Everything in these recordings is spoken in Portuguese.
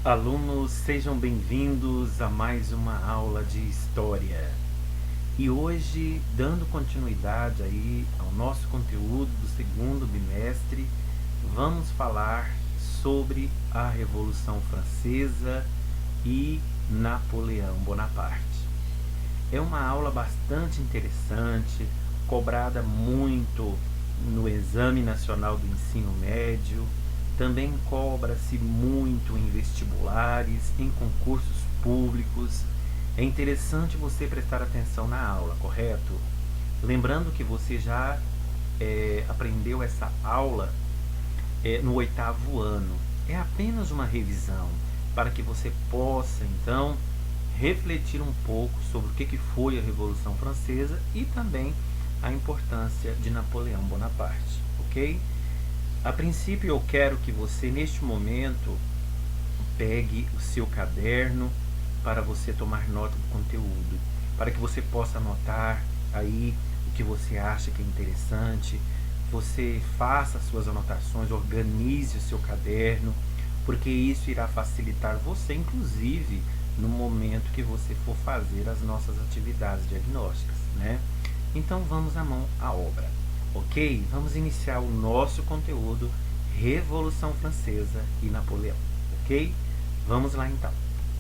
Alunos, sejam bem-vindos a mais uma aula de História. E hoje, dando continuidade aí ao nosso conteúdo do segundo bimestre, vamos falar sobre a Revolução Francesa e Napoleão Bonaparte. É uma aula bastante interessante, cobrada muito no Exame Nacional do Ensino Médio, também cobra-se muito em vestibulares, em concursos públicos. É interessante você prestar atenção na aula, correto? Lembrando que você já aprendeu essa aula no oitavo ano. É apenas uma revisão para que você possa, então, refletir um pouco sobre o que foi a Revolução Francesa e também a importância de Napoleão Bonaparte, ok? A princípio, eu quero que você, neste momento, pegue o seu caderno para você tomar nota do conteúdo, para que você possa anotar aí o que você acha que é interessante, você faça as suas anotações, organize o seu caderno, porque isso irá facilitar você, inclusive, no momento que você for fazer as nossas atividades diagnósticas, né? Então, vamos à mão à obra. Ok? Vamos iniciar o nosso conteúdo Revolução Francesa e Napoleão. Ok? Vamos lá então.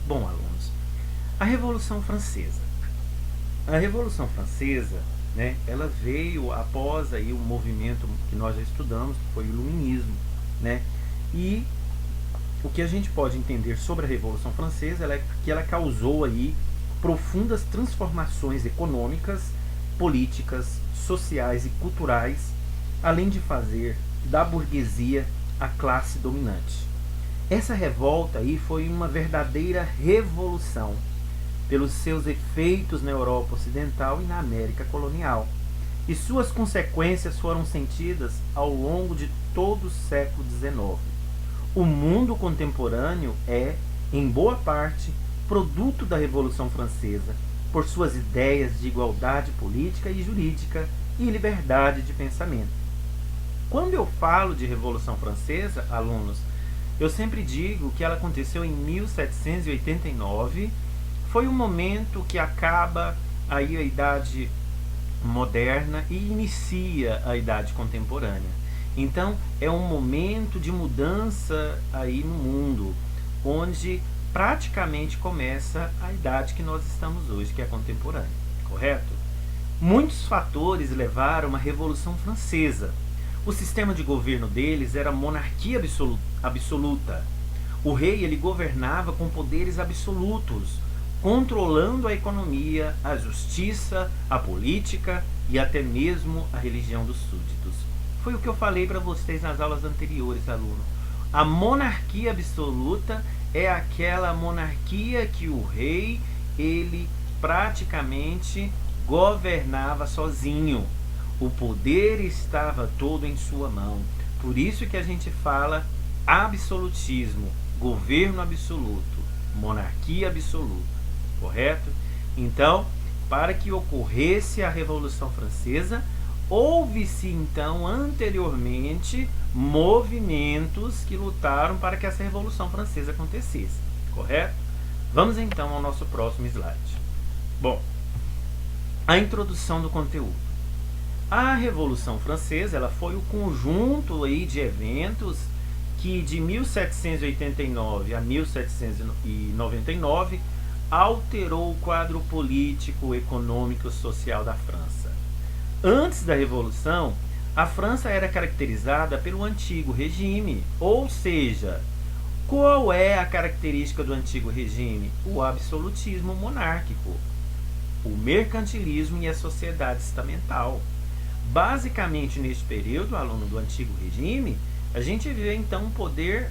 Bom, alunos, a Revolução Francesa. A Revolução Francesa, né, ela veio após aí um movimento que nós já estudamos, que foi o Iluminismo, né? E o que a gente pode entender sobre a Revolução Francesa é que ela causou aí profundas transformações econômicas, políticas, sociais e culturais, além de fazer da burguesia a classe dominante. Essa revolta aí foi uma verdadeira revolução, pelos seus efeitos na Europa Ocidental e na América colonial. E suas consequências foram sentidas ao longo de todo o século XIX. O mundo contemporâneo é, em boa parte, produto da Revolução Francesa, por suas ideias de igualdade política e jurídica e liberdade de pensamento. Quando eu falo de Revolução Francesa, alunos, eu sempre digo que ela aconteceu em 1789, foi um momento que acaba aí a Idade Moderna e inicia a Idade Contemporânea. Então, é um momento de mudança aí no mundo, onde praticamente começa a idade que nós estamos hoje, que é a contemporânea, correto? Muitos fatores levaram a uma Revolução Francesa. O sistema de governo deles era monarquia absoluta. O rei ele governava com poderes absolutos, controlando a economia, a justiça, a política e até mesmo a religião dos súditos. Foi o que eu falei para vocês nas aulas anteriores, aluno. A monarquia absoluta é aquela monarquia que o rei, ele praticamente governava sozinho. O poder estava todo em sua mão. Por isso que a gente fala absolutismo, governo absoluto, monarquia absoluta, correto? Então, para que ocorresse a Revolução Francesa, houve-se então anteriormente movimentos que lutaram para que essa Revolução Francesa acontecesse, correto? Vamos então ao nosso próximo slide. Bom, a introdução do conteúdo. A Revolução Francesa ela foi o conjunto aí de eventos que de 1789 a 1799 alterou o quadro político, econômico e social da França. Antes da Revolução, a França era caracterizada pelo antigo regime, ou seja, qual é a característica do antigo regime? O absolutismo monárquico, o mercantilismo e a sociedade estamental. Basicamente, neste período, aluno do antigo regime, a gente vê então o poder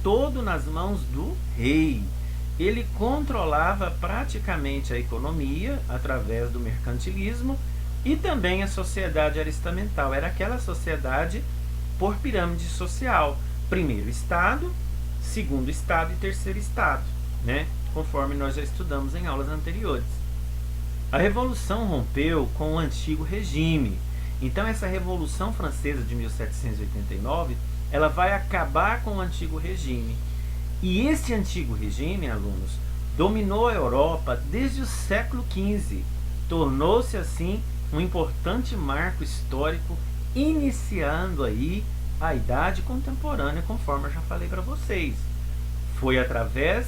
todo nas mãos do rei. Ele controlava praticamente a economia através do mercantilismo e também a sociedade era estamental. Era aquela sociedade por pirâmide social. Primeiro Estado, segundo Estado e terceiro Estado, né? Conforme nós já estudamos em aulas anteriores. A Revolução rompeu com o antigo regime. Então, essa Revolução Francesa de 1789, ela vai acabar com o antigo regime. E este antigo regime, alunos, dominou a Europa desde o século XV. Tornou-se, assim, um importante marco histórico, iniciando aí a Idade Contemporânea, conforme eu já falei para vocês. Foi através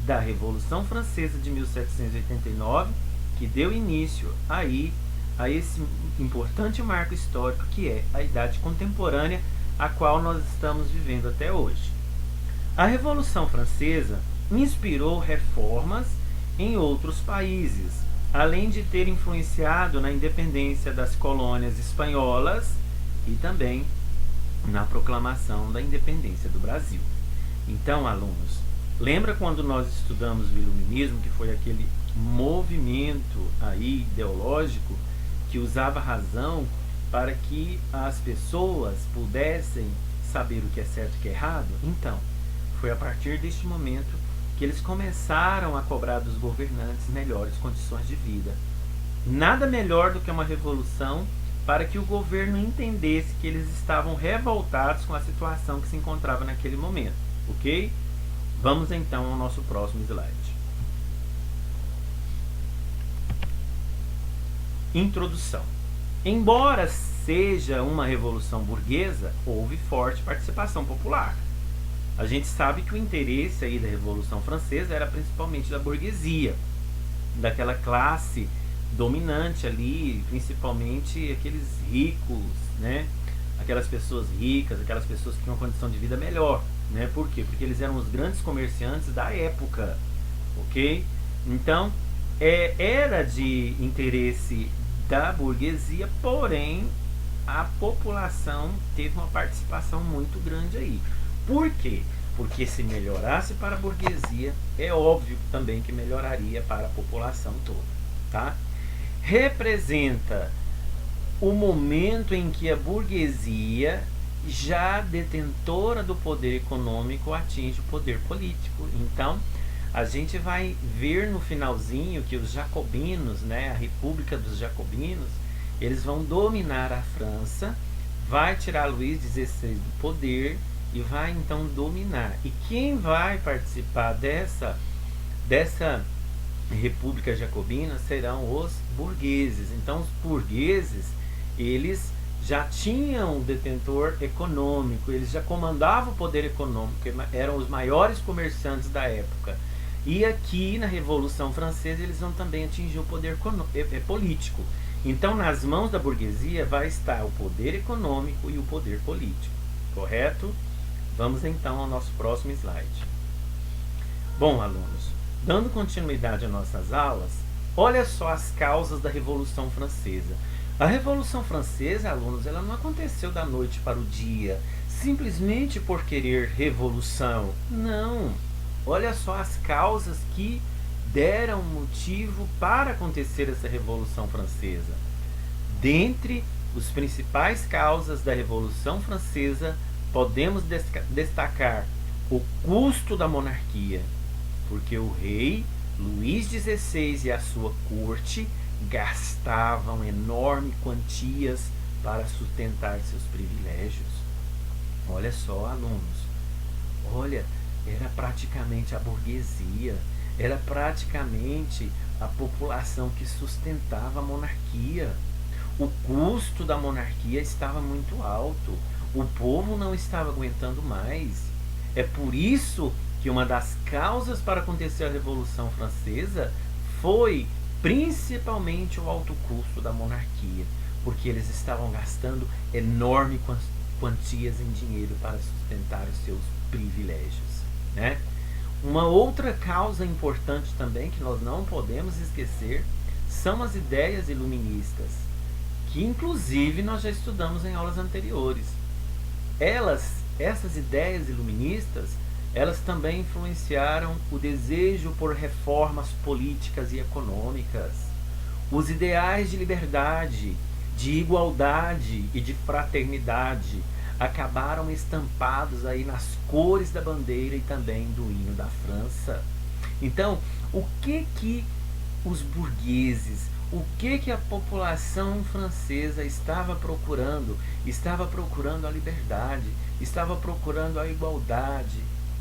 da Revolução Francesa de 1789 que deu início aí a esse importante marco histórico que é a Idade Contemporânea, a qual nós estamos vivendo até hoje. A Revolução Francesa inspirou reformas em outros países, além de ter influenciado na independência das colônias espanholas e também na proclamação da independência do Brasil. Então, alunos, lembra quando nós estudamos o Iluminismo, que foi aquele movimento aí ideológico que usava a razão para que as pessoas pudessem saber o que é certo e o que é errado? Então, foi a partir deste momento que eles começaram a cobrar dos governantes melhores condições de vida. Nada melhor do que uma revolução para que o governo entendesse que eles estavam revoltados com a situação que se encontrava naquele momento, ok? Vamos então ao nosso próximo slide. Introdução. Embora seja uma revolução burguesa, houve forte participação popular. A gente sabe que o interesse aí da Revolução Francesa era principalmente da burguesia, daquela classe dominante ali, principalmente aqueles ricos, né? Aquelas pessoas ricas, aquelas pessoas que tinham uma condição de vida melhor, né? Por quê? Porque eles eram os grandes comerciantes da época, ok? Então, era de interesse da burguesia, porém, a população teve uma participação muito grande aí. Por quê? Porque se melhorasse para a burguesia, é óbvio também que melhoraria para a população toda, tá? Representa o momento em que a burguesia, já detentora do poder econômico, atinge o poder político. Então, a gente vai ver no finalzinho que os jacobinos, né, a República dos Jacobinos, eles vão dominar a França, vai tirar Luís XVI do poder e vai então dominar. E quem vai participar dessa República Jacobina serão os burgueses. Então, os burgueses, eles já tinham um detentor econômico, eles já comandavam o poder econômico, eram os maiores comerciantes da época. E aqui na Revolução Francesa eles vão também atingir o poder político. Então, nas mãos da burguesia vai estar o poder econômico e o poder político, correto? Vamos então ao nosso próximo slide. Bom, alunos, dando continuidade às nossas aulas, olha só as causas da Revolução Francesa. A Revolução Francesa, alunos, ela não aconteceu da noite para o dia, simplesmente por querer revolução. Não. Olha só as causas que deram motivo para acontecer essa Revolução Francesa. Dentre as principais causas da Revolução Francesa, podemos destacar o custo da monarquia, porque o rei Luís XVI e a sua corte gastavam enormes quantias para sustentar seus privilégios. Olha só, alunos, olha, era praticamente a burguesia, era praticamente a população que sustentava a monarquia. O custo da monarquia estava muito alto, o povo não estava aguentando mais. É por isso que uma das causas para acontecer a Revolução Francesa foi principalmente o alto custo da monarquia, porque eles estavam gastando enormes quantias em dinheiro para sustentar os seus privilégios, né? Uma outra causa importante também que nós não podemos esquecer são as ideias iluministas, que inclusive nós já estudamos em aulas anteriores. Essas ideias iluministas, elas também influenciaram o desejo por reformas políticas e econômicas. Os ideais de liberdade, de igualdade e de fraternidade acabaram estampados aí nas cores da bandeira e também do hino da França. Então, o que os burgueses, o que a população francesa estava procurando? Estava procurando a liberdade, estava procurando a igualdade.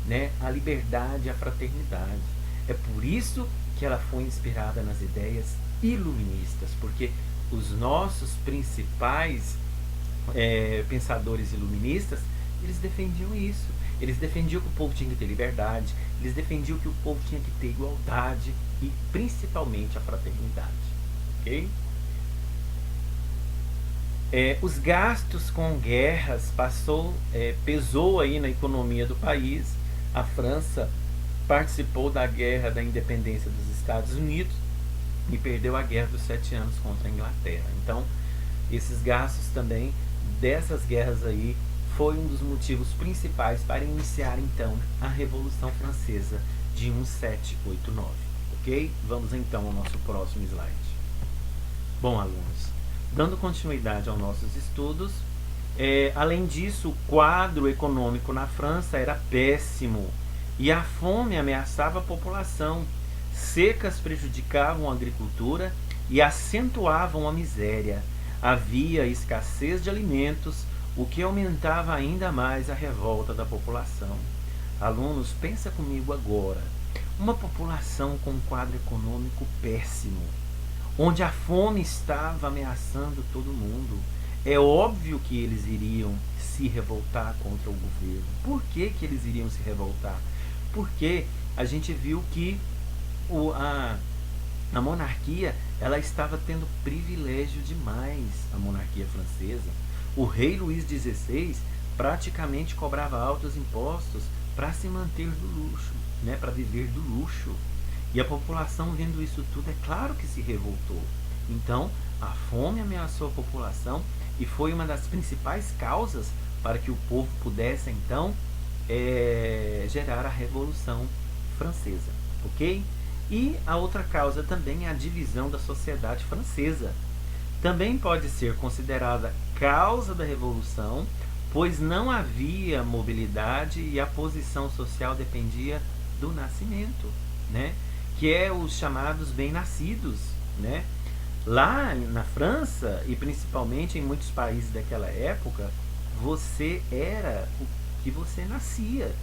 né, a liberdade e a fraternidade. É por isso que ela foi inspirada nas ideias iluministas, porque os nossos principais pensadores iluministas, eles defendiam isso. Eles defendiam que o povo tinha que ter liberdade, eles defendiam que o povo tinha que ter igualdade e principalmente a fraternidade. Ok? Os gastos com guerras pesou aí na economia do país. A França participou da guerra da independência dos Estados Unidos e perdeu a guerra dos 7 anos contra a Inglaterra. Então, esses gastos também dessas guerras aí foi um dos motivos principais para iniciar então a Revolução Francesa de 1789. Ok? Vamos então ao nosso próximo slide. Bom, alunos, dando continuidade aos nossos estudos, além disso, o quadro econômico na França era péssimo e a fome ameaçava a população. Secas prejudicavam a agricultura e acentuavam a miséria. Havia escassez de alimentos, o que aumentava ainda mais a revolta da população. Alunos, pensa comigo agora. Uma população com um quadro econômico péssimo, onde a fome estava ameaçando todo mundo. É óbvio que eles iriam se revoltar contra o governo. Por que eles iriam se revoltar? Porque a gente viu que a monarquia, ela estava tendo privilégio demais, a monarquia francesa. O rei Luís XVI praticamente cobrava altos impostos para se manter do luxo, né, para viver do luxo. E a população, vendo isso tudo, é claro que se revoltou. Então, a fome ameaçou a população e foi uma das principais causas para que o povo pudesse, então, gerar a Revolução Francesa. Ok? E a outra causa também é a divisão da sociedade francesa. Também pode ser considerada causa da Revolução, pois não havia mobilidade e a posição social dependia do nascimento, né? Que é os chamados bem-nascidos, né? Lá na França, e principalmente em muitos países daquela época, você era o que você nascia.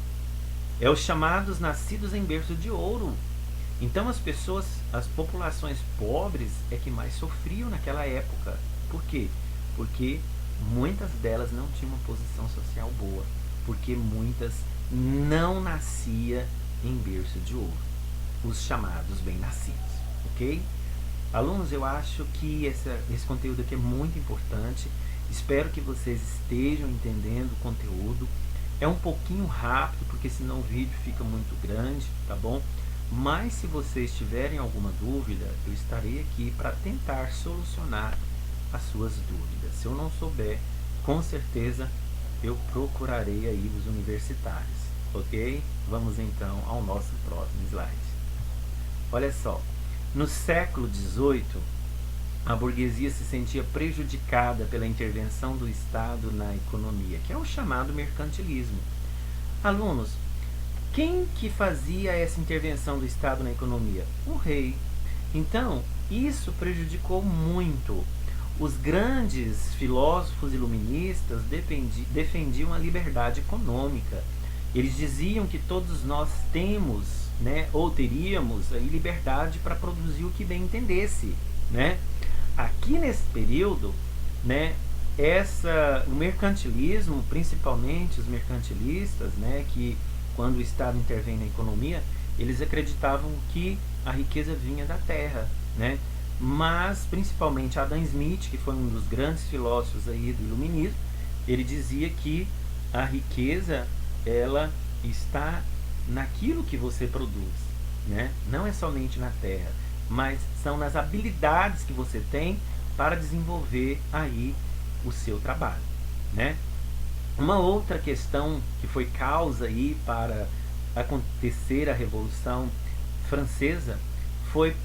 É os chamados nascidos em berço de ouro. Então as populações pobres é que mais sofriam naquela época. Por quê? Porque muitas delas não tinham uma posição social boa, porque muitas não nasciam em berço de ouro, os chamados bem-nascidos, ok? Alunos, eu acho que esse conteúdo aqui é muito importante, espero que vocês estejam entendendo o conteúdo. É um pouquinho rápido, porque senão o vídeo fica muito grande, tá bom? Mas se vocês tiverem alguma dúvida, eu estarei aqui para tentar solucionar as suas dúvidas. Se eu não souber, com certeza eu procurarei aí os universitários, ok? Vamos então ao nosso próximo slide. Olha só, no século XVIII, a burguesia se sentia prejudicada pela intervenção do Estado na economia, que é o chamado mercantilismo. Alunos, quem que fazia essa intervenção do Estado na economia? O rei. Então, isso prejudicou muito. Os grandes filósofos iluministas defendiam a liberdade econômica. Eles diziam que todos nós temos, né, ou teríamos aí liberdade para produzir o que bem entendesse, né? Aqui nesse período, né, o mercantilismo, principalmente os mercantilistas, né, que quando o Estado intervém na economia, eles acreditavam que a riqueza vinha da terra, né? Mas principalmente Adam Smith, que foi um dos grandes filósofos aí do iluminismo, ele dizia que a riqueza, ela está naquilo que você produz, né? Não é somente na terra, mas são nas habilidades que você tem para desenvolver aí o seu trabalho, né? Uma outra questão que foi causa aí para acontecer a Revolução Francesa foi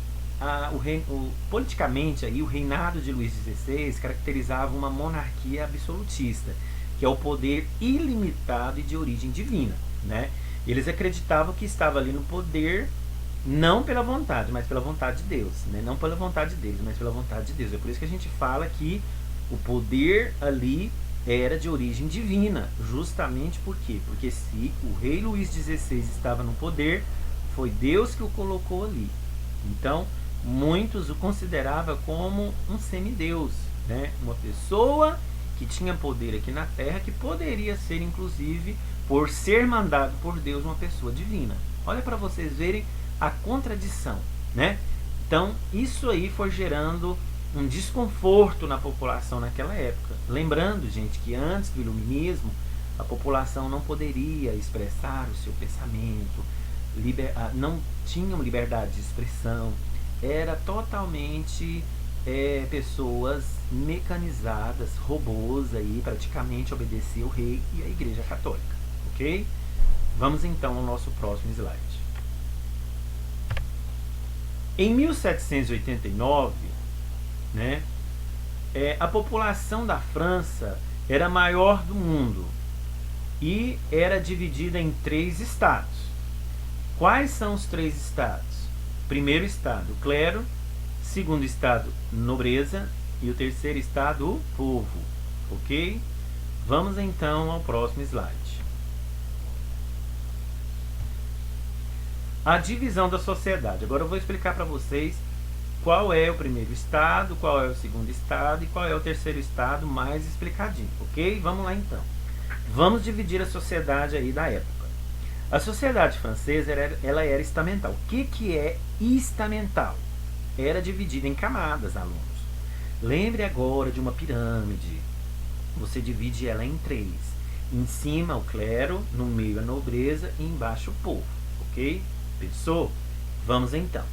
politicamente aí, o reinado de Luís XVI caracterizava uma monarquia absolutista, que é o poder ilimitado e de origem divina, né? Eles acreditavam que estava ali no poder não pela vontade, mas pela vontade de Deus, né? Não pela vontade deles, mas pela vontade de Deus. É por isso que a gente fala que o poder ali era de origem divina, justamente por quê? Porque se o rei Luís XVI estava no poder, foi Deus que o colocou ali. Então, muitos o consideravam como um semideus, né? Uma pessoa que tinha poder aqui na Terra, que poderia ser, inclusive, por ser mandado por Deus, uma pessoa divina. Olha para vocês verem a contradição, né? Então, isso aí foi gerando um desconforto na população naquela época. Lembrando, gente, que antes do iluminismo, a população não poderia expressar o seu pensamento, não tinham liberdade de expressão, era totalmente pessoas mecanizadas, robôs aí, praticamente obedeciam o rei e a Igreja Católica, ok? Vamos então ao nosso próximo slide. Em 1789, né, a população da França era a maior do mundo e era dividida em 3 estados. Quais são os 3 estados? Primeiro estado, clero. Segundo estado, nobreza. E o terceiro estado, o povo. Ok? Vamos então ao próximo slide. A divisão da sociedade. Agora eu vou explicar para vocês qual é o primeiro estado, qual é o segundo estado e qual é o terceiro estado, mais explicadinho, ok? Vamos lá então. Vamos dividir a sociedade aí da época. A sociedade francesa ela era estamental. O que é estamental? Era dividida em camadas, alunos. Lembre agora de uma pirâmide. Você divide ela em 3. Em cima o clero, no meio a nobreza e embaixo o povo, ok? Pensou? Vamos então.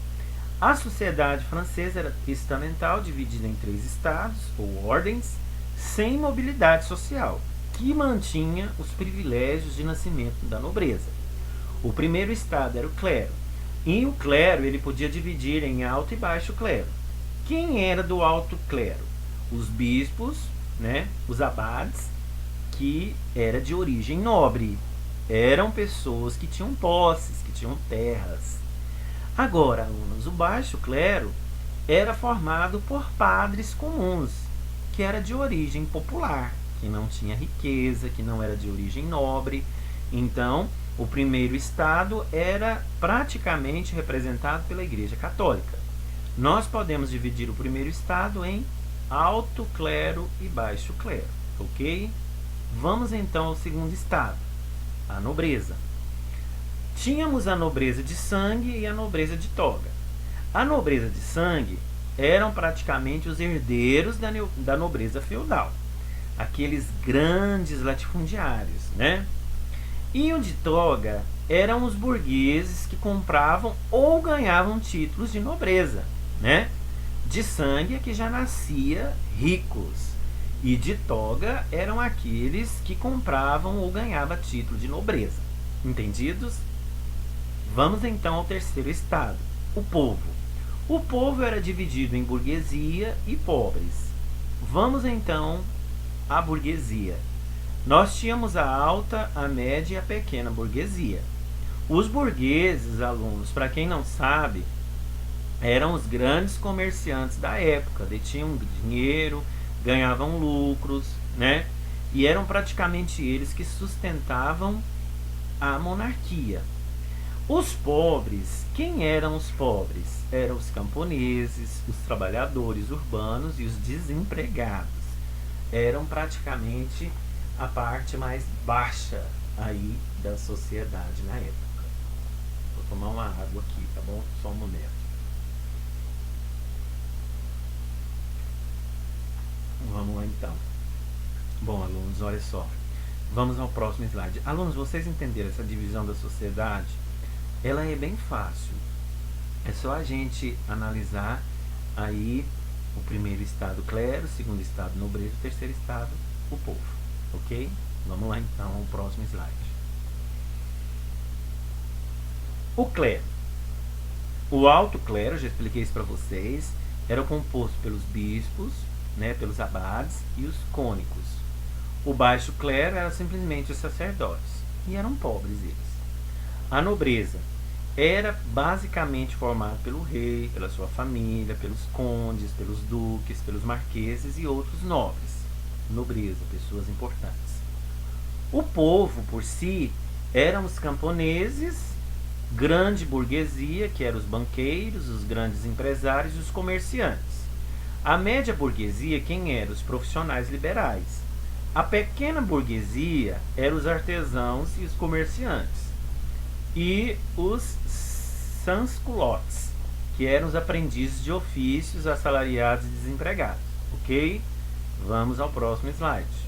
A sociedade francesa era estamental, dividida em 3 estados, ou ordens, sem mobilidade social, que mantinha os privilégios de nascimento da nobreza. O primeiro estado era o clero, e o clero ele podia dividir em alto e baixo clero. Quem era do alto clero? Os bispos, né, os abades, que era de origem nobre. Eram pessoas que tinham posses, que tinham terras. Agora, alunos, o baixo clero era formado por padres comuns, que era de origem popular, que não tinha riqueza, que não era de origem nobre. Então, o primeiro estado era praticamente representado pela Igreja Católica. Nós podemos dividir o primeiro estado em alto clero e baixo clero, ok? Vamos então ao segundo estado, a nobreza. Tínhamos a nobreza de sangue e a nobreza de toga. A nobreza de sangue eram praticamente os herdeiros da nobreza feudal, aqueles grandes latifundiários, né? E o de toga eram os burgueses que compravam ou ganhavam títulos de nobreza, né? De sangue é que já nascia ricos, e de toga eram aqueles que compravam ou ganhavam título de nobreza. Entendidos? Vamos então ao terceiro estado, o povo. O povo era dividido em burguesia e pobres. Vamos então à burguesia. Nós tínhamos a alta, a média e a pequena burguesia. Os burgueses, alunos, para quem não sabe, eram os grandes comerciantes da época, detinham dinheiro, ganhavam lucros, né? E eram praticamente eles que sustentavam a monarquia. Os pobres, quem eram os pobres? Eram os camponeses, os trabalhadores urbanos e os desempregados. Eram praticamente a parte mais baixa aí da sociedade na época. Vou tomar uma água aqui, tá bom? Só um momento. Vamos lá então. Bom, alunos, olha só. Vamos ao próximo slide. Alunos, vocês entenderam essa divisão da sociedade? Ela é bem fácil. É só a gente analisar aí o primeiro estado, clero, o segundo estado, nobreza, o terceiro estado, o povo. Ok? Vamos lá então ao próximo slide. O clero. O alto clero, já expliquei isso para vocês, era composto pelos bispos, né, pelos abades e os cônicos. O baixo clero era simplesmente os sacerdotes, e eram pobres eles. A nobreza era basicamente formada pelo rei, pela sua família, pelos condes, pelos duques, pelos marqueses e outros nobres. nobreza, pessoas importantes. O povo, por si, eram os camponeses, grande burguesia, que eram os banqueiros, os grandes empresários e os comerciantes. A média burguesia, quem eram? Os profissionais liberais. A pequena burguesia eram os artesãos e os comerciantes. E os sans-culottes, que eram os aprendizes de ofícios, assalariados e desempregados. Ok? Vamos ao próximo slide.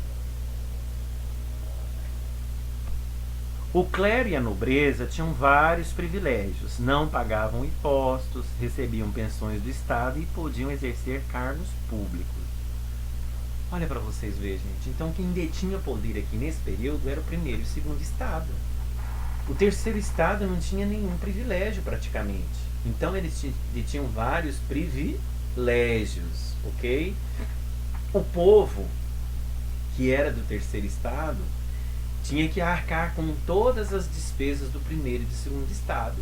O clero e a nobreza tinham vários privilégios, não pagavam impostos, recebiam pensões do Estado e podiam exercer cargos públicos. Olha para vocês verem, gente. Então, quem detinha poder aqui nesse período era o primeiro e o segundo Estado. O terceiro Estado não tinha nenhum privilégio praticamente. Então, eles detinham vários privilégios, ok? O povo, que era do terceiro Estado, tinha que arcar com todas as despesas do primeiro e do segundo Estado.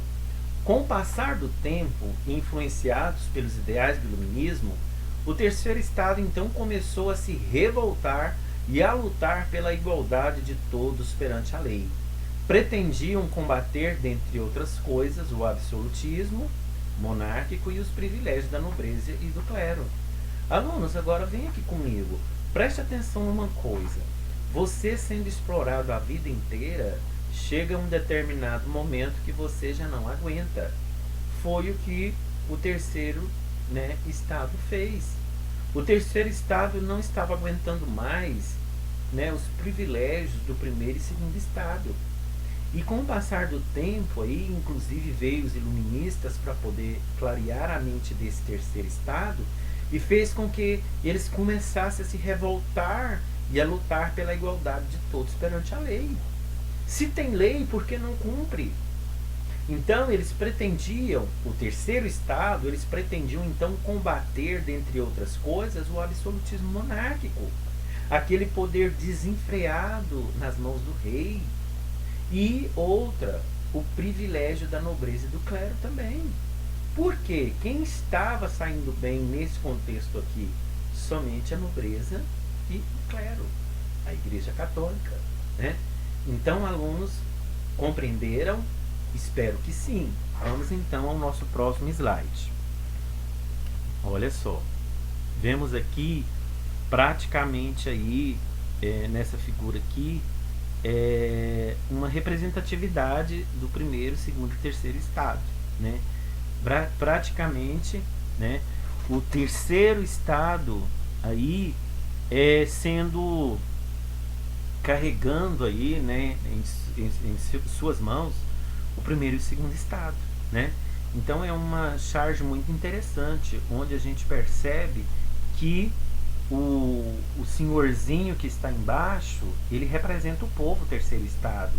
Com o passar do tempo, influenciados pelos ideais do iluminismo, o terceiro Estado então começou a se revoltar e a lutar pela igualdade de todos perante a lei. Pretendiam combater, dentre outras coisas, o absolutismo monárquico e os privilégios da nobreza e do clero. Alunos, agora vem aqui comigo. Preste atenção numa coisa. Você sendo explorado a vida inteira, chega um determinado momento que você já não aguenta. Foi o que o terceiro Estado fez. O terceiro Estado não estava aguentando mais os privilégios do primeiro e segundo Estado. E com o passar do tempo, aí, inclusive veio os iluministas para poder clarear a mente desse terceiro Estado e fez com que eles começassem a se revoltar e a lutar pela igualdade de todos perante a lei. Se tem lei, por que não cumpre? Então, eles pretendiam, o terceiro Estado, eles pretendiam então combater, dentre outras coisas, o absolutismo monárquico. Aquele poder desenfreado nas mãos do rei. E outra, o privilégio da nobreza e do clero também. Por quê? Quem estava saindo bem nesse contexto aqui? Somente a nobreza e o clero, a Igreja Católica, né? Então, alunos, compreenderam? Espero que sim. Vamos então ao nosso próximo slide. Olha só, vemos aqui praticamente aí nessa figura aqui uma representatividade do primeiro, segundo e terceiro Estado, né? Praticamente, né, o terceiro Estado aí sendo carregando aí, né, em suas mãos o primeiro e o segundo Estado, né? Então é uma charge muito interessante, onde a gente percebe que o senhorzinho que está embaixo, ele representa o povo, o terceiro Estado.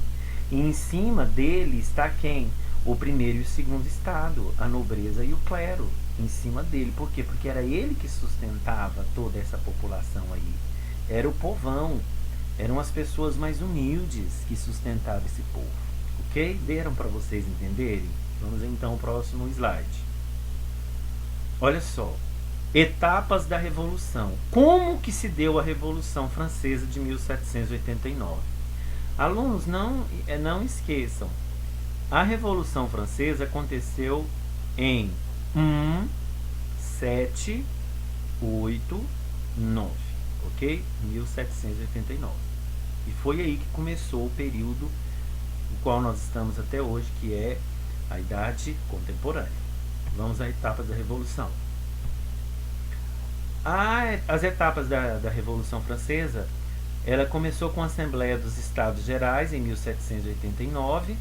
E em cima dele está quem? O primeiro e o segundo Estado, a nobreza e o clero, em cima dele. Por quê? Porque era ele que sustentava toda essa população aí. Era o povão, eram as pessoas mais humildes que sustentavam esse povo. Ok? Deram para vocês entenderem? Vamos então ao próximo slide. Olha só. Etapas da Revolução. Como que se deu a Revolução Francesa de 1789? Alunos, não esqueçam. A Revolução Francesa aconteceu em 1789, ok? 1789. E foi aí que começou o período no qual nós estamos até hoje, que é a Idade Contemporânea. Vamos às etapas da Revolução. As etapas da Revolução Francesa, ela começou com a Assembleia dos Estados Gerais em 1789.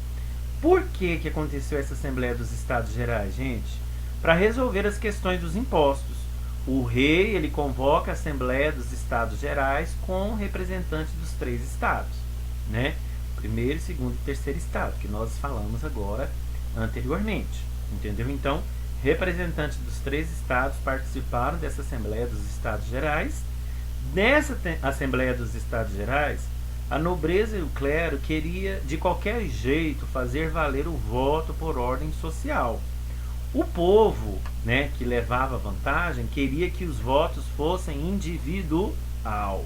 Por que aconteceu essa Assembleia dos Estados Gerais, gente? Para resolver as questões dos impostos. O rei, ele convoca a Assembleia dos Estados Gerais com representantes dos três estados, né? Primeiro, segundo e terceiro Estado, que nós falamos agora anteriormente, entendeu? Então, representantes dos três estados participaram dessa Assembleia dos Estados Gerais. Nessa Assembleia dos Estados Gerais, a nobreza e o clero queria de qualquer jeito fazer valer o voto por ordem social. O povo, né, que levava vantagem, queria que os votos fossem individual.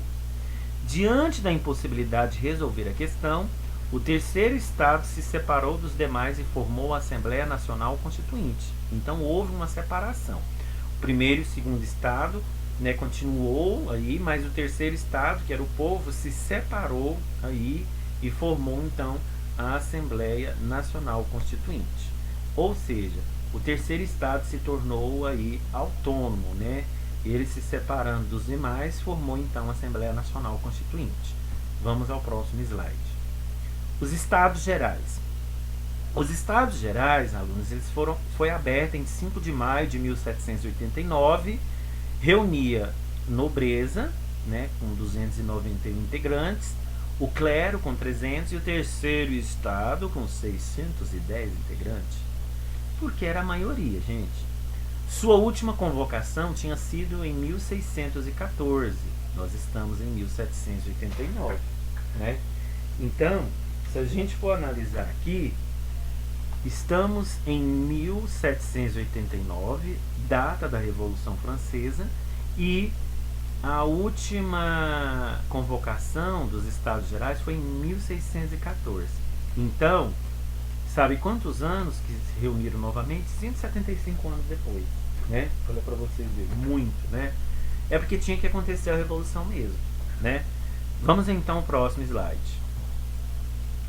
Diante da impossibilidade de resolver a questão, o terceiro Estado se separou dos demais e formou a Assembleia Nacional Constituinte. Então houve uma separação. O primeiro e o segundo Estado, né, continuou aí, mas o terceiro Estado, que era o povo, se separou aí e formou então a Assembleia Nacional Constituinte. Ou seja, o terceiro Estado se tornou aí autônomo, né? Ele se separando dos demais, formou então a Assembleia Nacional Constituinte. Vamos ao próximo slide. Os Estados Gerais. Os Estados Gerais, alunos, foi aberta em 5 de maio de 1789, reunia nobreza, né, com 291 integrantes, o clero com 300 e o terceiro Estado com 610 integrantes. Porque era a maioria, gente. Sua última convocação tinha sido em 1614. Nós estamos em 1789, né? Então, se a gente for analisar aqui, estamos em 1789, data da Revolução Francesa, e a última convocação dos Estados Gerais foi em 1614. Então, sabe quantos anos que se reuniram novamente? 175 anos depois, né? Olha para vocês verem, muito, né? É porque tinha que acontecer a revolução mesmo, né? Vamos então ao próximo slide.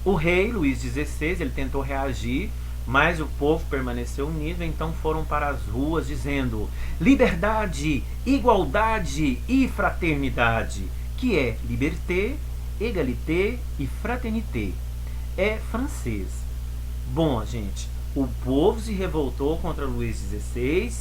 O rei Luís XVI, ele tentou reagir, mas o povo permaneceu unido, então foram para as ruas dizendo: liberdade, igualdade e fraternidade, que é liberté, égalité e fraternité. É francês. Bom, gente, o povo se revoltou contra Luís XVI,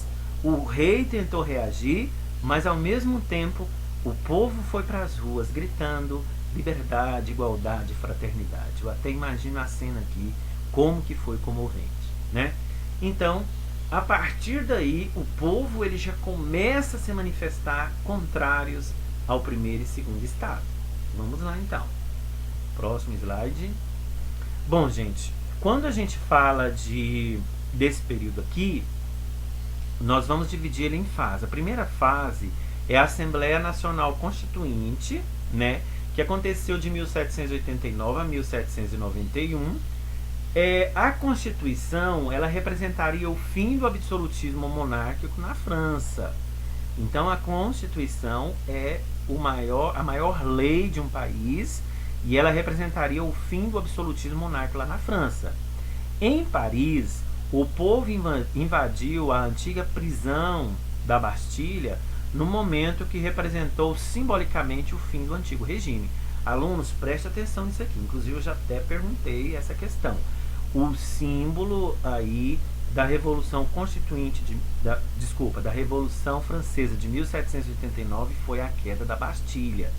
o rei tentou reagir, mas ao mesmo tempo o povo foi para as ruas gritando liberdade, igualdade, fraternidade. Eu até imagino a cena aqui, como que foi comovente, né? Então, a partir daí, o povo ele já começa a se manifestar contrários ao primeiro e segundo Estado. Vamos lá então. Próximo slide. Bom, gente, quando a gente fala desse período aqui, nós vamos dividir ele em fases. A primeira fase é a Assembleia Nacional Constituinte, né, que aconteceu de 1789 a 1791. A Constituição, ela representaria o fim do absolutismo monárquico na França. Então, a Constituição é a maior lei de um país e ela representaria o fim do absolutismo monárquico lá na França. Em Paris, o povo invadiu a antiga prisão da Bastilha no momento que representou simbolicamente o fim do antigo regime. Alunos, prestem atenção nisso aqui. Inclusive, eu já até perguntei essa questão. O símbolo aí da Revolução Constituinte, da Revolução Francesa de 1789 foi a queda da Bastilha.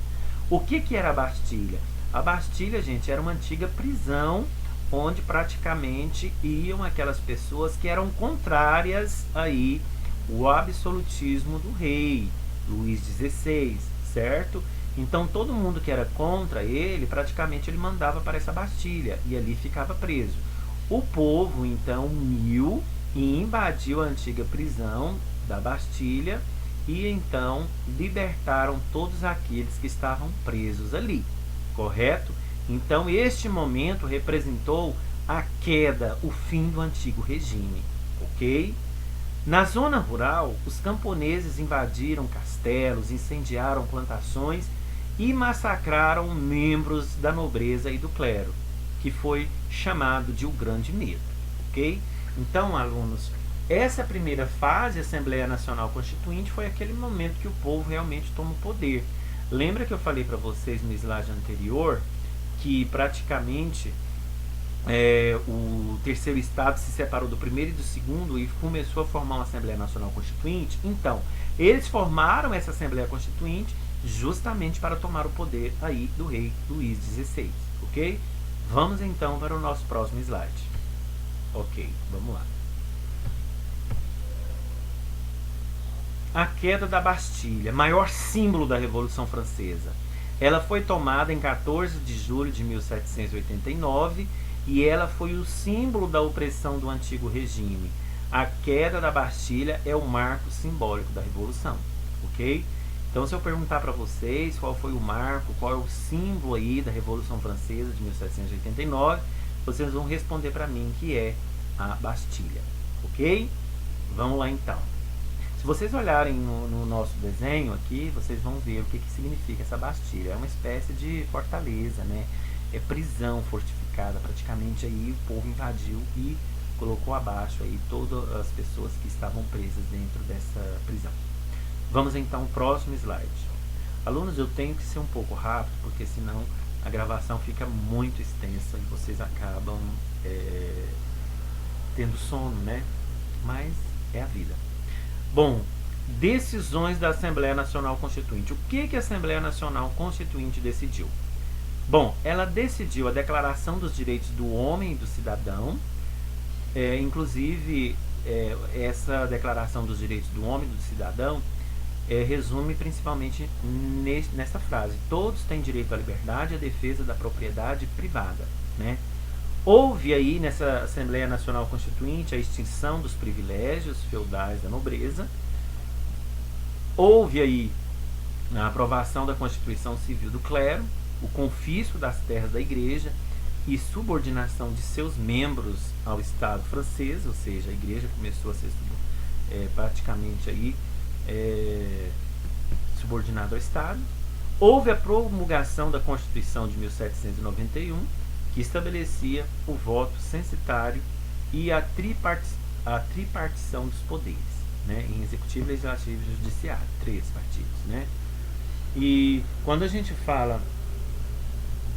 O que era a Bastilha? A Bastilha, gente, era uma antiga prisão onde praticamente iam aquelas pessoas que eram contrárias aí o absolutismo do rei Luís XVI, certo? Então todo mundo que era contra ele, praticamente ele mandava para essa Bastilha e ali ficava preso. O povo então uniu e invadiu a antiga prisão da Bastilha e então libertaram todos aqueles que estavam presos ali, correto? Então este momento representou a queda, o fim do antigo regime, ok? Na zona rural, os camponeses invadiram castelos, incendiaram plantações e massacraram membros da nobreza e do clero, que foi chamado de o Grande Medo, ok? Então, alunos, essa primeira fase, a Assembleia Nacional Constituinte, foi aquele momento que o povo realmente toma o poder. Lembra que eu falei para vocês no slide anterior que praticamente o terceiro Estado se separou do primeiro e do segundo e começou a formar uma Assembleia Nacional Constituinte? Então, eles formaram essa Assembleia Constituinte justamente para tomar o poder aí do rei Luís XVI, ok? Vamos então para o nosso próximo slide. Ok, vamos lá. A queda da Bastilha, maior símbolo da Revolução Francesa. Ela foi tomada em 14 de julho de 1789 e ela foi o símbolo da opressão do antigo regime. A queda da Bastilha é o marco simbólico da Revolução, ok? Então, se eu perguntar para vocês qual foi o marco, qual é o símbolo aí da Revolução Francesa de 1789, vocês vão responder para mim que é a Bastilha, ok? Vamos lá então. Se vocês olharem no nosso desenho aqui, vocês vão ver o que significa essa Bastilha. É uma espécie de fortaleza, né? É prisão fortificada, praticamente aí o povo invadiu e colocou abaixo aí todas as pessoas que estavam presas dentro dessa prisão. Vamos então ao próximo slide. Alunos, eu tenho que ser um pouco rápido, porque senão a gravação fica muito extensa e vocês acabam tendo sono, né? Mas é a vida. Bom, decisões da Assembleia Nacional Constituinte. O que a Assembleia Nacional Constituinte decidiu? Bom, ela decidiu a Declaração dos Direitos do Homem e do Cidadão. Inclusive, essa Declaração dos Direitos do Homem e do Cidadão resume principalmente nessa frase: todos têm direito à liberdade e à defesa da propriedade privada, né? Houve aí nessa Assembleia Nacional Constituinte a extinção dos privilégios feudais da nobreza. Houve aí a aprovação da Constituição Civil do Clero, o confisco das terras da Igreja e subordinação de seus membros ao Estado francês, ou seja, a Igreja começou a ser praticamente aí subordinado ao Estado. Houve a promulgação da Constituição de 1791, que estabelecia o voto censitário e a tripartição dos poderes, né, em executivo, legislativo e judiciário, 3 partidos, né? E quando a gente fala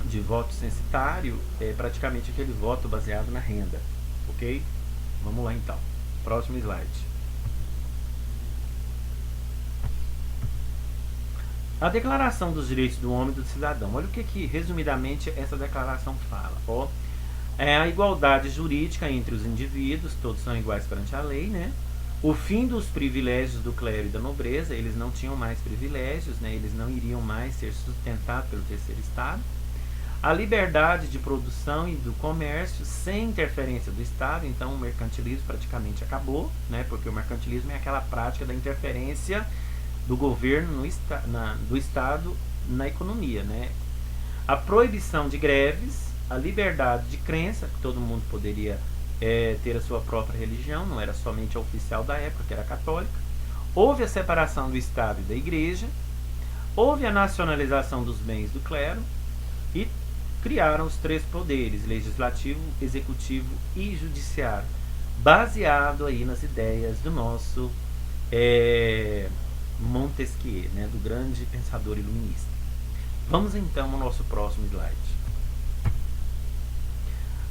de voto censitário, é praticamente aquele voto baseado na renda, ok? Vamos lá então, próximo slide. A Declaração dos Direitos do Homem e do Cidadão. Olha o que resumidamente essa declaração fala. É a igualdade jurídica entre os indivíduos, todos são iguais perante a lei, né? O fim dos privilégios do clero e da nobreza, eles não tinham mais privilégios, né? Eles não iriam mais ser sustentados pelo terceiro estado. A liberdade de produção e do comércio sem interferência do Estado. Então o mercantilismo praticamente acabou, né? Porque o mercantilismo é aquela prática da interferência do governo do Estado na economia, né? A proibição de greves, a liberdade de crença, que todo mundo poderia ter a sua própria religião, não era somente a oficial da época, que era católica. Houve a separação do Estado e da Igreja, houve a nacionalização dos bens do clero e criaram os 3 poderes, legislativo, executivo e judiciário, baseado aí nas ideias do nosso Montesquieu, né, do grande pensador iluminista. Vamos então ao nosso próximo slide.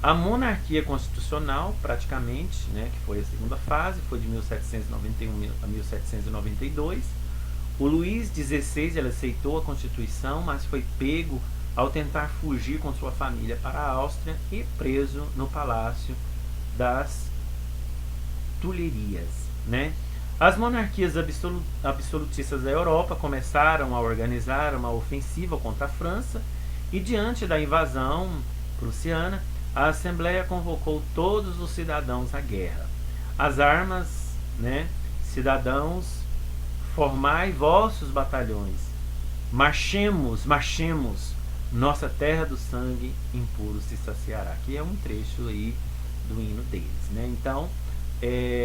A monarquia constitucional, praticamente, né, que foi a segunda fase, foi de 1791 a 1792. O Luís XVI ele aceitou a Constituição, mas foi pego ao tentar fugir com sua família para a Áustria e preso no Palácio das Tulherias, né? As monarquias absolutistas da Europa começaram a organizar uma ofensiva contra a França e, diante da invasão prussiana, a Assembleia convocou todos os cidadãos à guerra. As armas, né? Cidadãos, formai vossos batalhões. Marchemos, marchemos, nossa terra do sangue impuro se saciará. Que é um trecho aí do hino deles, né? Então,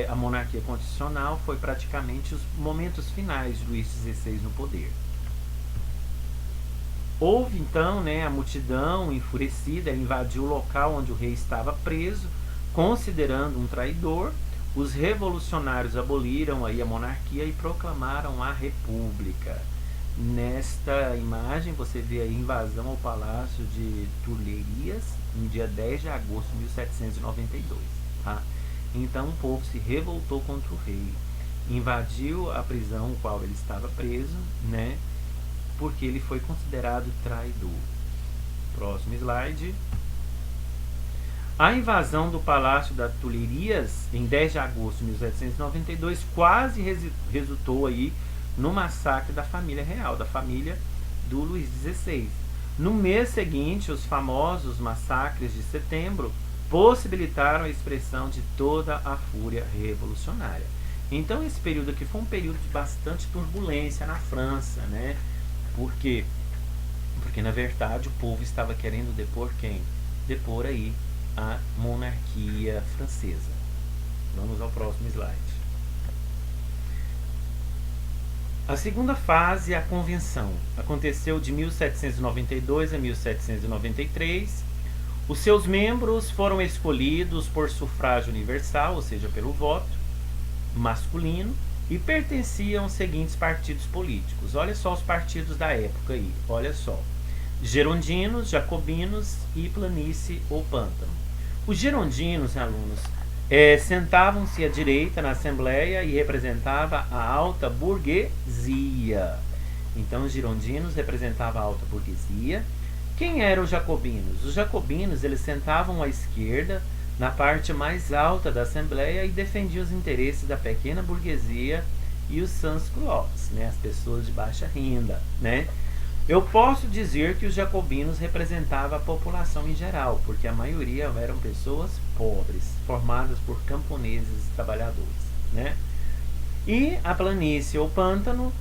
a monarquia constitucional foi praticamente os momentos finais de Luís XVI no poder. Houve então, né, a multidão enfurecida invadiu o local onde o rei estava preso, considerando um traidor. Os revolucionários aboliram aí a monarquia e proclamaram a república. Nesta imagem você vê a invasão ao Palácio de Tulherias no dia 10 de agosto de 1792, tá? Então o povo se revoltou contra o rei, invadiu a prisão no qual ele estava preso, né? Porque ele foi considerado traidor. Próximo slide. A invasão do Palácio das Tulherias em 10 de agosto de 1792 quase resultou aí no massacre da família real, da família do Luís XVI. No mês seguinte, os famosos massacres de setembro possibilitaram a expressão de toda a fúria revolucionária. Então esse período aqui foi um período de bastante turbulência na França, né? Por quê? Porque na verdade o povo estava querendo depor quem? Depor aí a monarquia francesa. Vamos ao próximo slide. A segunda fase, a convenção, aconteceu de 1792 a 1793. Os seus membros foram escolhidos por sufrágio universal, ou seja, pelo voto masculino, e pertenciam aos seguintes partidos políticos. Olha só os partidos da época aí, olha só. Girondinos, Jacobinos e Planície ou Pântano. Os girondinos, alunos, sentavam-se à direita na Assembleia e representava a alta burguesia. Então, os girondinos representavam a alta burguesia. Quem eram os jacobinos? Os jacobinos, eles sentavam à esquerda, na parte mais alta da Assembleia, e defendiam os interesses da pequena burguesia e os sans-culottes, né, as pessoas de baixa renda, né? Eu posso dizer que os jacobinos representavam a população em geral, porque a maioria eram pessoas pobres, formadas por camponeses e trabalhadores, né? E a planície ou pântano,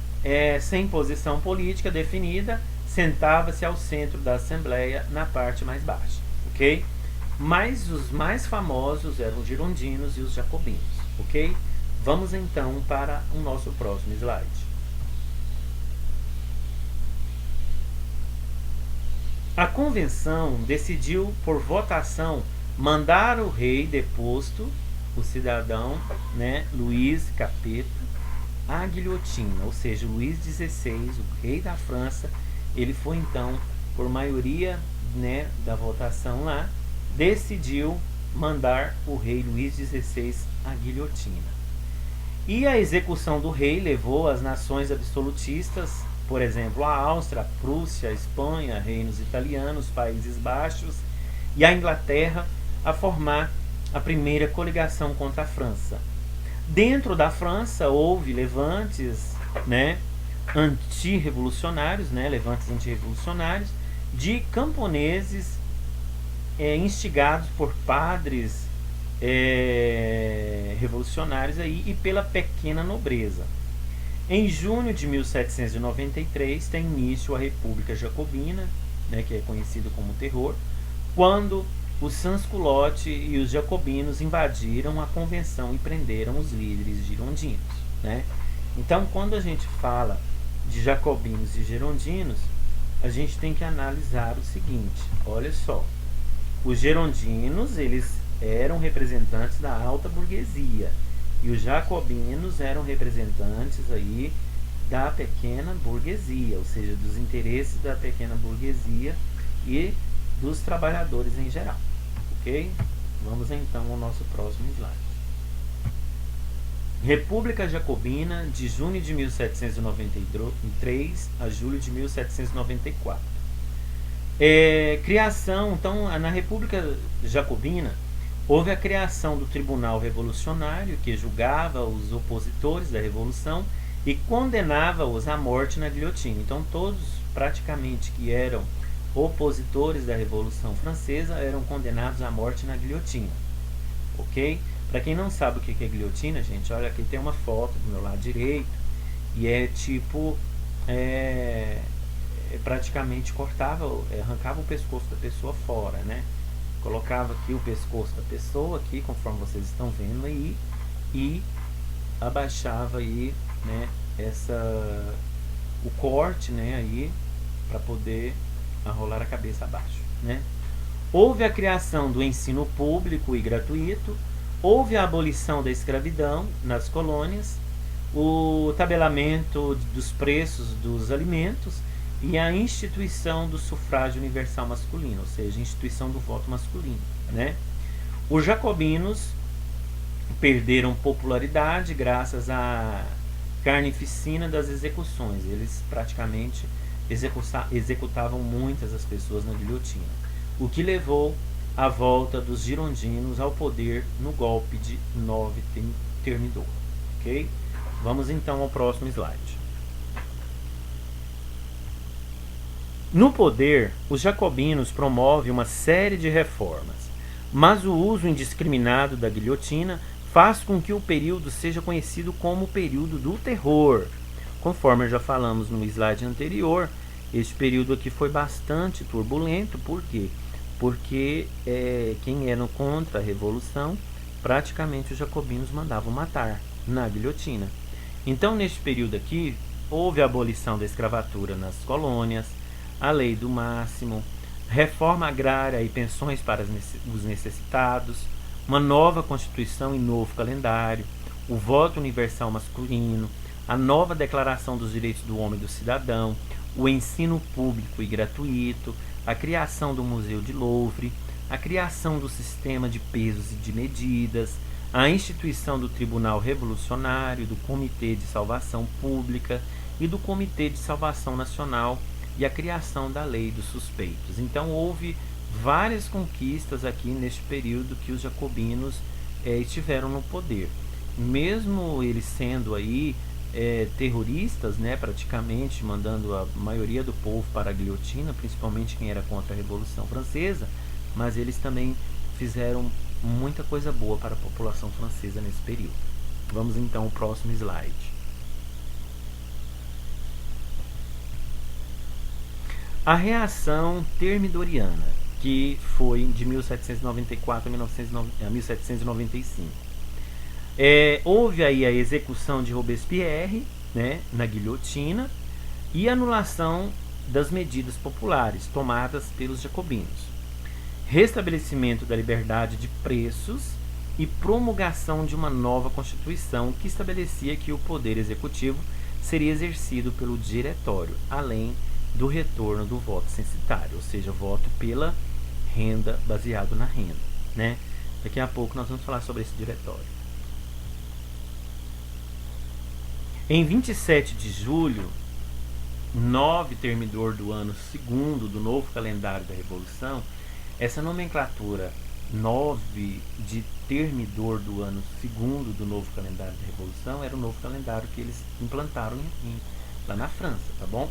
sem posição política definida, sentava-se ao centro da Assembleia, na parte mais baixa, ok? Mas os mais famosos eram os girondinos e os jacobinos, ok? Vamos então para o nosso próximo slide. A convenção decidiu por votação mandar o rei deposto, o cidadão, né, Luís Capeta, à guilhotina, ou seja, Luís XVI, o rei da França, ele foi então, por maioria, né, da votação lá, decidiu mandar o rei Luís XVI à guilhotina. E a execução do rei levou as nações absolutistas, por exemplo, a Áustria, a Prússia, a Espanha, reinos italianos, Países Baixos e a Inglaterra, a formar a primeira coligação contra a França. Dentro da França houve levantes, né, antirrevolucionários, né, levantes antirrevolucionários de camponeses instigados por padres revolucionários aí, e pela pequena nobreza. Em junho de 1793 tem início a República Jacobina, né, que é conhecido como Terror, quando os sans-culottes e os jacobinos invadiram a convenção e prenderam os líderes girondinos, né? Então, quando a gente fala de jacobinos e girondinos, a gente tem que analisar o seguinte, olha só. Os girondinos, eles eram representantes da alta burguesia, e os jacobinos eram representantes aí da pequena burguesia, ou seja, dos interesses da pequena burguesia e dos trabalhadores em geral, ok? Vamos então ao nosso próximo slide. República Jacobina, de junho de 1793 a julho de 1794. Criação, então, na República Jacobina, houve a criação do Tribunal Revolucionário, que julgava os opositores da Revolução e condenava-os à morte na guilhotina. Então, todos, praticamente, que eram opositores da Revolução Francesa eram condenados à morte na guilhotina, ok? Para quem não sabe o que é guilhotina, gente, olha, aqui tem uma foto do meu lado direito, e é tipo, praticamente cortava, arrancava o pescoço da pessoa fora, né? Colocava aqui o pescoço da pessoa, aqui, conforme vocês estão vendo aí, e abaixava aí, né, o corte, né, aí, para poder arrolar a cabeça abaixo, né? Houve a criação do ensino público e gratuito, houve a abolição da escravidão nas colônias, o tabelamento dos preços dos alimentos e a instituição do sufrágio universal masculino, ou seja, a instituição do voto masculino, né? Os jacobinos perderam popularidade graças à carnificina das execuções. Eles praticamente executavam muitas as pessoas na guilhotina, o que levou à volta dos girondinos ao poder no golpe de 9 Thermidor, ok? Vamos então ao próximo slide. No poder, os jacobinos promovem uma série de reformas, mas o uso indiscriminado da guilhotina faz com que o período seja conhecido como o período do terror. Conforme já falamos no slide anterior, este período aqui foi bastante turbulento. Por quê? Porque quem era contra a Revolução, praticamente os jacobinos mandavam matar na guilhotina. Então, neste período aqui, houve a abolição da escravatura nas colônias, a lei do máximo, reforma agrária e pensões para os necessitados, uma nova constituição e novo calendário, o voto universal masculino, a nova declaração dos direitos do homem e do cidadão, o ensino público e gratuito, a criação do Museu de Louvre, a criação do sistema de pesos e de medidas, a instituição do Tribunal Revolucionário, do Comitê de Salvação Pública e do Comitê de Salvação Nacional e a criação da Lei dos Suspeitos. Então houve várias conquistas aqui neste período que os jacobinos estiveram no poder. Mesmo eles sendo aí terroristas, né, praticamente mandando a maioria do povo para a guilhotina, principalmente quem era contra a Revolução Francesa, mas eles também fizeram muita coisa boa para a população francesa nesse período. Vamos então ao próximo slide. A reação termidoriana, que foi de 1794 a 1795. Houve aí a execução de Robespierre, né, na guilhotina, e anulação das medidas populares tomadas pelos jacobinos, restabelecimento da liberdade de preços e promulgação de uma nova Constituição que estabelecia que o poder executivo seria exercido pelo diretório, além do retorno do voto censitário, ou seja, voto pela renda, baseado na renda, né? Daqui a pouco nós vamos falar sobre esse diretório. Em 27 de julho, 9 termidor do ano segundo do novo calendário da Revolução, essa nomenclatura 9 de termidor do ano segundo do novo calendário da Revolução era o novo calendário que eles implantaram lá na França, tá bom?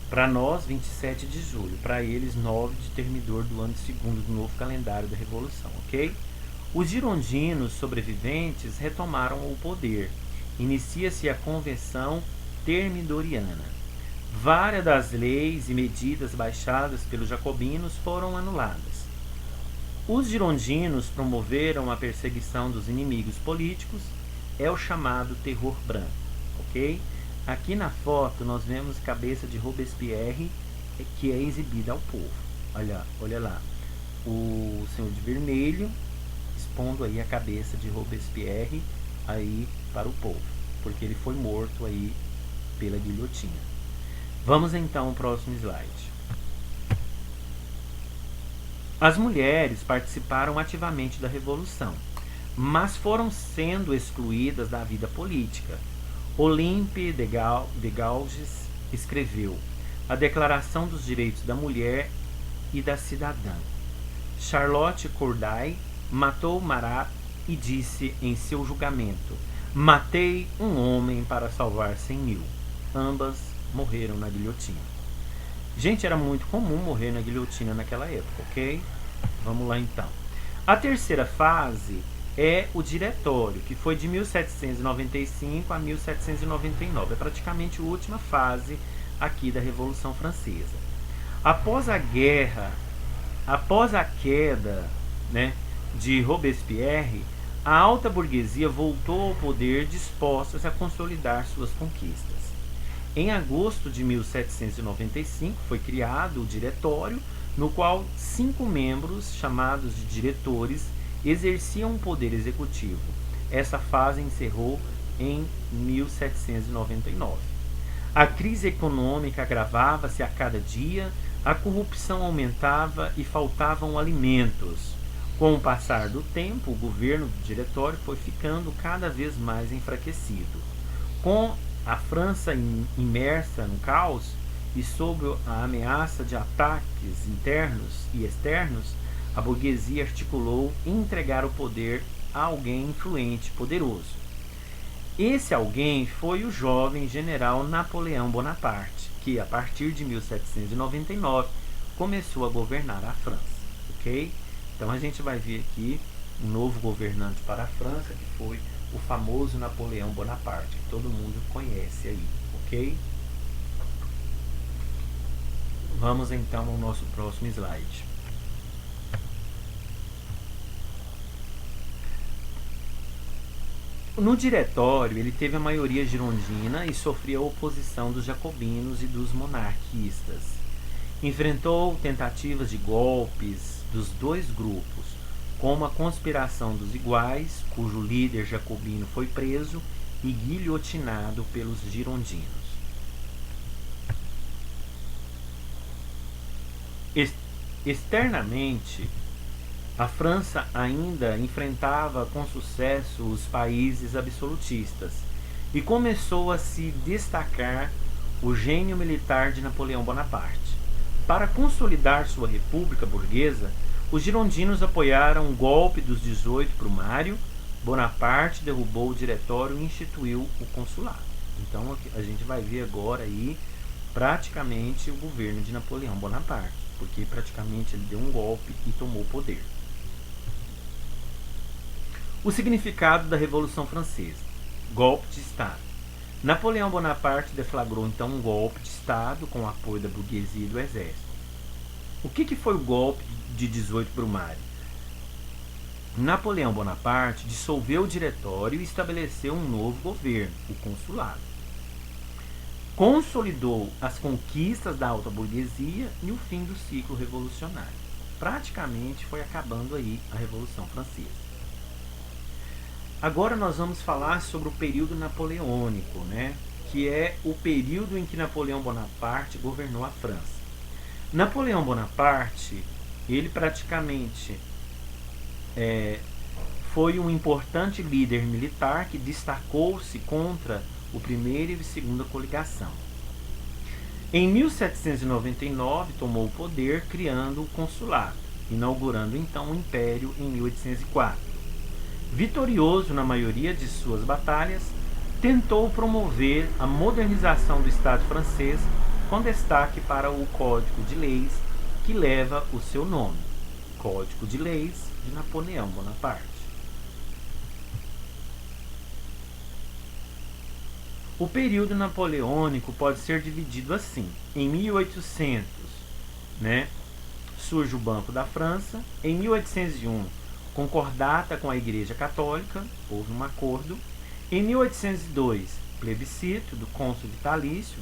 Para nós, 27 de julho. Para eles, 9 de termidor do ano segundo do novo calendário da Revolução, ok? Os girondinos sobreviventes retomaram o poder. Inicia-se a Convenção Termidoriana. Várias das leis e medidas baixadas pelos jacobinos foram anuladas. Os girondinos promoveram a perseguição dos inimigos políticos, é o chamado terror branco, ok? Aqui na foto nós vemos a cabeça de Robespierre, que é exibida ao povo. Olha lá, o senhor de vermelho expondo aí a cabeça de Robespierre aí para o povo, porque ele foi morto aí pela guilhotina. Vamos então ao próximo slide. As mulheres participaram ativamente da Revolução, mas foram sendo excluídas da vida política. Olympe de Gouges escreveu a Declaração dos Direitos da Mulher e da Cidadã. Charlotte Corday matou Marat e disse em seu julgamento: matei um homem para salvar 100.000. Ambas morreram na guilhotina. Gente, era muito comum morrer na guilhotina naquela época, ok? Vamos lá então. A terceira fase é o diretório, que foi de 1795 a 1799. É praticamente a última fase aqui da Revolução Francesa. Após a queda, né, de Robespierre, a alta burguesia voltou ao poder dispostas a consolidar suas conquistas. Em agosto de 1795 foi criado o diretório, no qual 5 membros, chamados de diretores, exerciam o poder executivo. Essa fase encerrou em 1799. A crise econômica agravava-se a cada dia, a corrupção aumentava e faltavam alimentos. Com o passar do tempo, o governo do diretório foi ficando cada vez mais enfraquecido. Com a França imersa no caos e sob a ameaça de ataques internos e externos, a burguesia articulou entregar o poder a alguém influente, poderoso. Esse alguém foi o jovem general Napoleão Bonaparte, que a partir de 1799 começou a governar a França, ok? Então a gente vai ver aqui um novo governante para a França, que foi o famoso Napoleão Bonaparte, que todo mundo conhece aí, ok? Vamos então ao nosso próximo slide. No diretório, ele teve a maioria girondina e sofria a oposição dos jacobinos e dos monarquistas. Enfrentou tentativas de golpes dos dois grupos, como a conspiração dos iguais, cujo líder jacobino foi preso e guilhotinado pelos girondinos. Externamente, a França ainda enfrentava com sucesso os países absolutistas e começou a se destacar o gênio militar de Napoleão Bonaparte. Para consolidar sua república burguesa, os girondinos apoiaram o golpe dos 18 Brumário. Bonaparte derrubou o diretório e instituiu o consulado. Então a gente vai ver agora aí praticamente o governo de Napoleão Bonaparte, porque praticamente ele deu um golpe e tomou o poder. O significado da Revolução Francesa: golpe de Estado. Napoleão Bonaparte deflagrou então um golpe de Estado com o apoio da burguesia e do exército. O que foi o golpe de 18 Brumário? Napoleão Bonaparte dissolveu o diretório e estabeleceu um novo governo, o consulado. Consolidou as conquistas da alta burguesia e o fim do ciclo revolucionário. Praticamente foi acabando aí a Revolução Francesa. Agora nós vamos falar sobre o período napoleônico, né? Que é o período em que Napoleão Bonaparte governou a França. Napoleão Bonaparte, ele praticamente foi um importante líder militar que destacou-se contra o primeiro e a segunda coligação. Em 1799 tomou o poder criando o consulado, inaugurando então o Império em 1804. Vitorioso na maioria de suas batalhas, tentou promover a modernização do Estado francês, com destaque para o Código de Leis, que leva o seu nome, Código de Leis de Napoleão Bonaparte. O período napoleônico pode ser dividido assim: em 1800, surge o Banco da França. Em 1801, concordata com a Igreja Católica, houve um acordo. Em 1802, plebiscito do cônsul vitalício,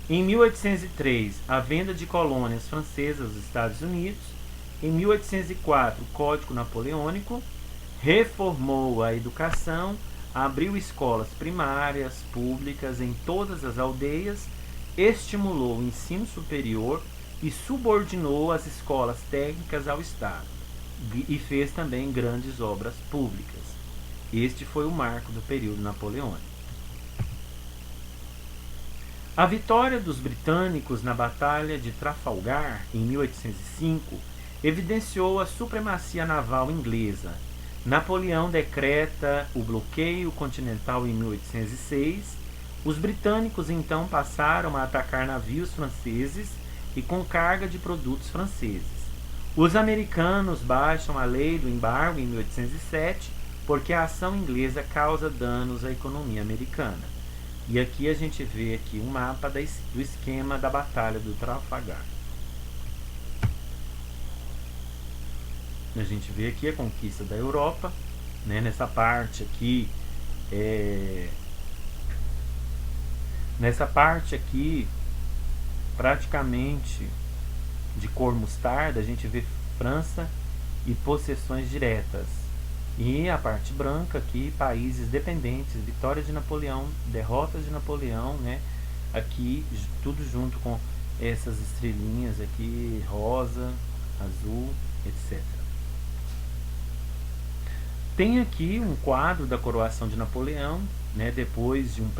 Em 1803, a venda de colônias francesas aos Estados Unidos. Em 1804, o Código Napoleônico reformou a educação, abriu escolas primárias públicas em todas as aldeias, estimulou o ensino superior e subordinou as escolas técnicas ao Estado, e fez também grandes obras públicas. Este foi o marco do período napoleônico. A vitória dos britânicos na Batalha de Trafalgar, em 1805, evidenciou a supremacia naval inglesa. Napoleão decreta o bloqueio continental em 1806. Os britânicos então passaram a atacar navios franceses e com carga de produtos franceses. Os americanos baixam a lei do embargo em 1807, porque a ação inglesa causa danos à economia americana. E aqui a gente vê aqui um mapa do esquema da Batalha do Trafalgar. A gente vê aqui a conquista da Europa, nessa parte aqui, praticamente de cor mostarda, a gente vê França e possessões diretas. E a parte branca aqui, países dependentes, vitórias de Napoleão, derrotas de Napoleão, aqui tudo junto com essas estrelinhas aqui, rosa, azul, etc. Tem aqui um quadro da coroação de Napoleão, depois de um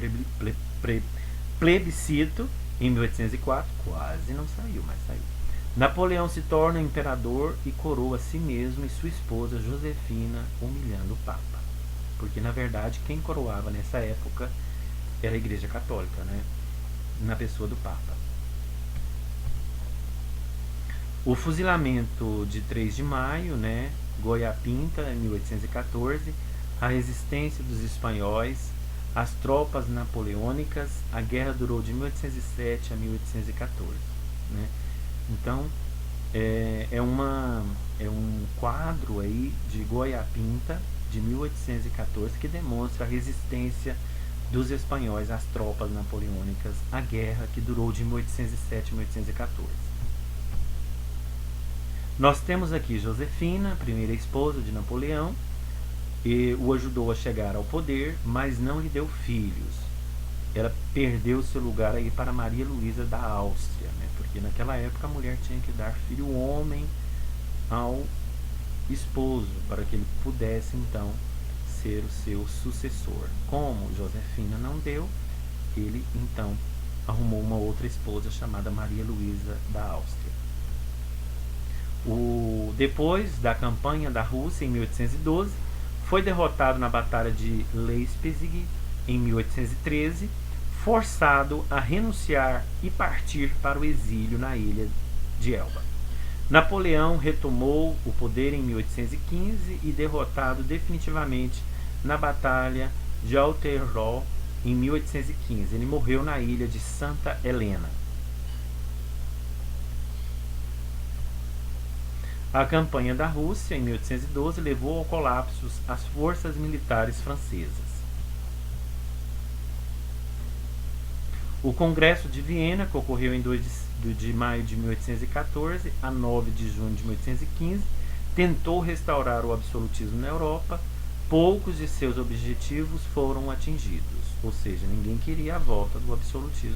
plebiscito em 1804, quase não saiu, mas saiu. Napoleão se torna imperador e coroa a si mesmo e sua esposa Josefina, humilhando o Papa. Porque, na verdade, quem coroava nessa época era a Igreja Católica, na pessoa do Papa. O fuzilamento de 3 de maio, Goiapinta, em 1814, a resistência dos espanhóis, as tropas napoleônicas. A guerra durou de 1807 a 1814. Né? Então, é um quadro aí de Goiapinta, de 1814, que demonstra a resistência dos espanhóis às tropas napoleônicas, a guerra que durou de 1807 a 1814. Nós temos aqui Josefina, primeira esposa de Napoleão, e o ajudou a chegar ao poder, mas não lhe deu filhos. Ela perdeu seu lugar aí para Maria Luísa da Áustria, né? Porque naquela época a mulher tinha que dar filho homem ao esposo, para que ele pudesse então ser o seu sucessor. Como Josefina não deu, ele então arrumou uma outra esposa chamada Maria Luísa da Áustria. Depois da campanha da Rússia em 1812, foi derrotado na Batalha de Leipzig em 1813, forçado a renunciar e partir para o exílio na ilha de Elba. Napoleão retomou o poder em 1815 e, derrotado definitivamente na Batalha de Waterloo em 1815, ele morreu na ilha de Santa Helena. A campanha da Rússia, em 1812, levou ao colapso as forças militares francesas. O Congresso de Viena, que ocorreu em 2 de maio de 1814 a 9 de junho de 1815, tentou restaurar o absolutismo na Europa. Poucos de seus objetivos foram atingidos, ou seja, ninguém queria a volta do absolutismo